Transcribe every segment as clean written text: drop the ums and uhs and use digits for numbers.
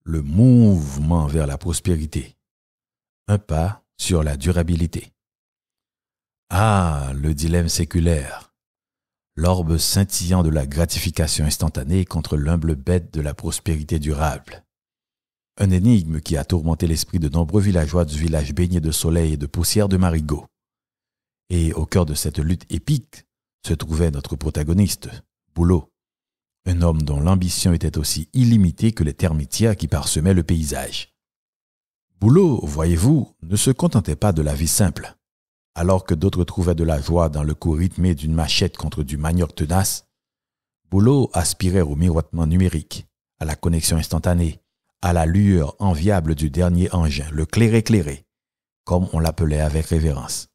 le mouvement vers la prospérité. Un pas sur la durabilité. Ah, le dilemme séculaire. L'orbe scintillant de la gratification instantanée contre l'humble bête de la prospérité durable. Un énigme qui a tourmenté l'esprit de nombreux villageois du village baigné de soleil et de poussière de Marigot. Et au cœur de cette lutte épique se trouvait notre protagoniste, Boulot, un homme dont l'ambition était aussi illimitée que les termitières qui parsemaient le paysage. Boulot, voyez-vous, ne se contentait pas de la vie simple. Alors que d'autres trouvaient de la joie dans le coup rythmé d'une machette contre du manioc tenace, Boulot aspirait au miroitement numérique, à la connexion instantanée, à la lueur enviable du dernier engin, le clairé-clairé, comme on l'appelait avec révérence.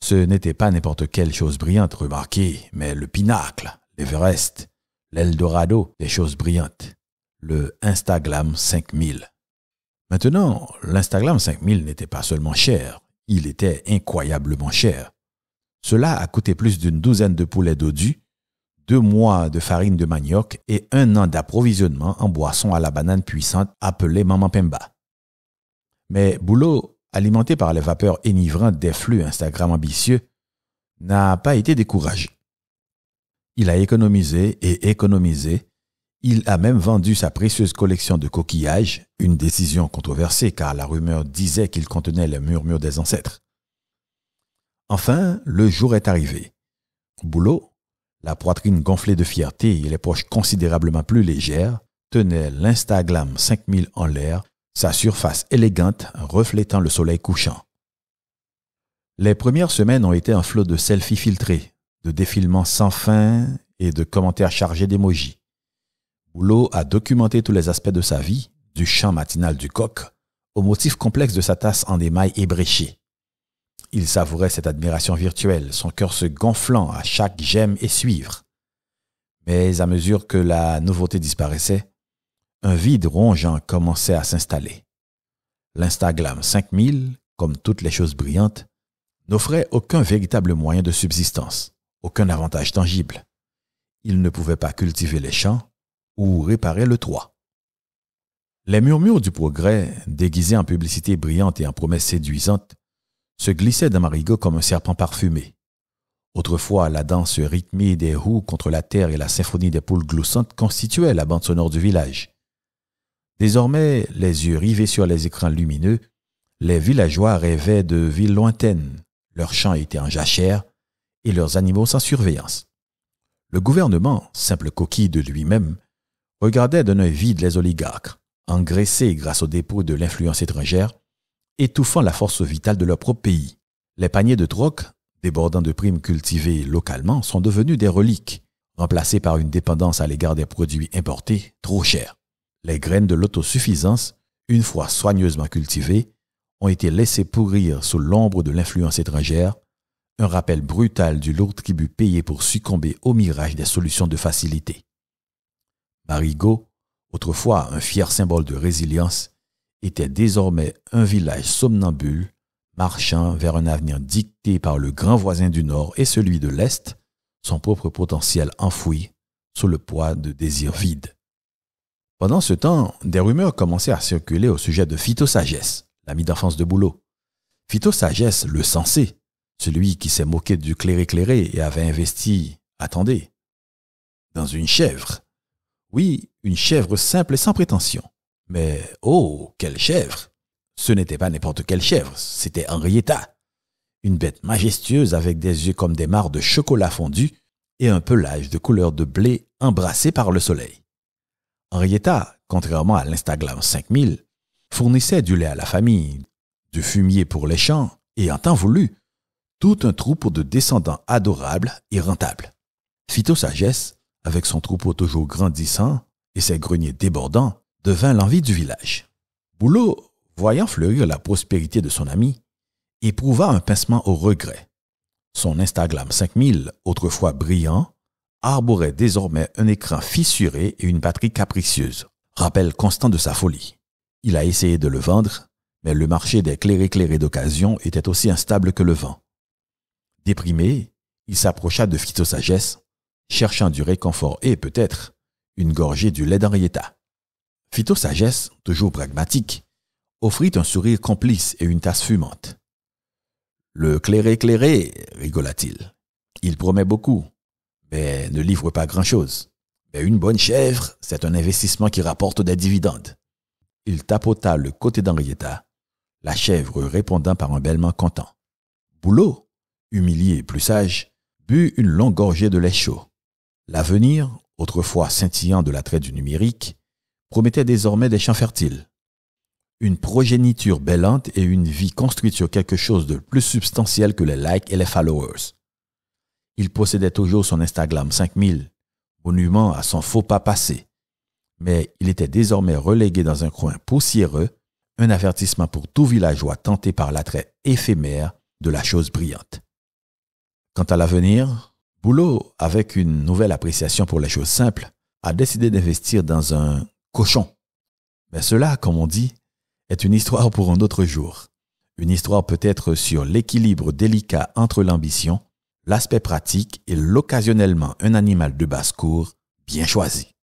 Ce n'était pas n'importe quelle chose brillante, remarquez, mais le pinacle, l'Everest, l'Eldorado des choses brillantes, le Instaglam 5000. Maintenant, l'Instagram 5000 n'était pas seulement cher, il était incroyablement cher. Cela a coûté plus d'une douzaine de poulets dodus, 2 mois de farine de manioc et 1 an d'approvisionnement en boisson à la banane puissante appelée Maman Pemba. Mais Boulot, alimenté par les vapeurs enivrantes des flux Instagram ambitieux, n'a pas été découragé. Il a économisé et économisé. Il a même vendu sa précieuse collection de coquillages, une décision controversée car la rumeur disait qu'il contenait les murmures des ancêtres. Enfin, le jour est arrivé. Boulot, la poitrine gonflée de fierté et les poches considérablement plus légères, tenait l'Instaglam 5000 en l'air, sa surface élégante reflétant le soleil couchant. Les premières semaines ont été un flot de selfies filtrés, de défilements sans fin et de commentaires chargés d'émojis. Boulot a documenté tous les aspects de sa vie, du chant matinal du coq au motif complexe de sa tasse en émail ébréché. Il savourait cette admiration virtuelle, son cœur se gonflant à chaque j'aime et suivre. Mais à mesure que la nouveauté disparaissait, un vide rongeant commençait à s'installer. L'Instaglam 5000, comme toutes les choses brillantes, n'offrait aucun véritable moyen de subsistance, aucun avantage tangible. Il ne pouvait pas cultiver les champs ou réparer le toit. Les murmures du progrès, déguisés en publicité brillante et en promesses séduisantes, se glissaient dans Marigot comme un serpent parfumé. Autrefois, la danse rythmée des roues contre la terre et la symphonie des poules gloussantes constituaient la bande sonore du village. Désormais, les yeux rivés sur les écrans lumineux, les villageois rêvaient de villes lointaines, leurs champs étaient en jachère et leurs animaux sans surveillance. Le gouvernement, simple coquille de lui-même, regardait d'un œil vide les oligarques, engraissés grâce au dépôt de l'influence étrangère, étouffant la force vitale de leur propre pays. Les paniers de troc, débordant de primes cultivées localement, sont devenus des reliques, remplacés par une dépendance à l'égard des produits importés trop chers. Les graines de l'autosuffisance, une fois soigneusement cultivées, ont été laissées pourrir sous l'ombre de l'influence étrangère, un rappel brutal du lourd tribut payé pour succomber au mirage des solutions de facilité. Marigot, autrefois un fier symbole de résilience, était désormais un village somnambule, marchant vers un avenir dicté par le grand voisin du Nord et celui de l'Est, son propre potentiel enfoui sous le poids de désirs vides. Pendant ce temps, des rumeurs commençaient à circuler au sujet de Phytosagesse, l'ami d'enfance de Boulot. Phytosagesse, le sensé, celui qui s'est moqué du clairé-clairé et avait investi, attendez, dans une chèvre. Oui, une chèvre simple et sans prétention. Mais, oh, quelle chèvre! Ce n'était pas n'importe quelle chèvre, c'était Henrietta. Une bête majestueuse avec des yeux comme des mares de chocolat fondu et un pelage de couleur de blé embrassé par le soleil. Henrietta, contrairement à l'Instaglam 5000, fournissait du lait à la famille, du fumier pour les champs et, en temps voulu, tout un troupeau de descendants adorables et rentables. Phytosagesse, avec son troupeau toujours grandissant et ses greniers débordants, devint l'envie du village. Boulot, voyant fleurir la prospérité de son ami, éprouva un pincement au regret. Son Instaglam 5000, autrefois brillant, arborait désormais un écran fissuré et une batterie capricieuse, rappel constant de sa folie. Il a essayé de le vendre, mais le marché des clairé-clairé d'occasion était aussi instable que le vent. Déprimé, il s'approcha de Phytosagesse, cherchant du réconfort et peut-être une gorgée du lait d'Henrietta. Phyto-sagesse, toujours pragmatique, offrit un sourire complice et une tasse fumante. Le clairé, rigola-t-il. Il promet beaucoup, mais ne livre pas grand-chose. Mais une bonne chèvre, c'est un investissement qui rapporte des dividendes. Il tapota le côté d'Henrietta, la chèvre répondant par un bêlement content. Boulot, humilié et plus sage, but une longue gorgée de lait chaud. L'avenir, autrefois scintillant de l'attrait du numérique, promettait désormais des champs fertiles. Une progéniture bellante et une vie construite sur quelque chose de plus substantiel que les likes et les followers. Il possédait toujours son Instagram 5000, monument à son faux pas passé. Mais il était désormais relégué dans un coin poussiéreux, un avertissement pour tout villageois tenté par l'attrait éphémère de la chose brillante. Quant à l'avenir, Boulot, avec une nouvelle appréciation pour les choses simples, a décidé d'investir dans un cochon. Mais cela, comme on dit, est une histoire pour un autre jour. Une histoire peut-être sur l'équilibre délicat entre l'ambition, l'aspect pratique et l'occasionnellement un animal de basse-cour bien choisi.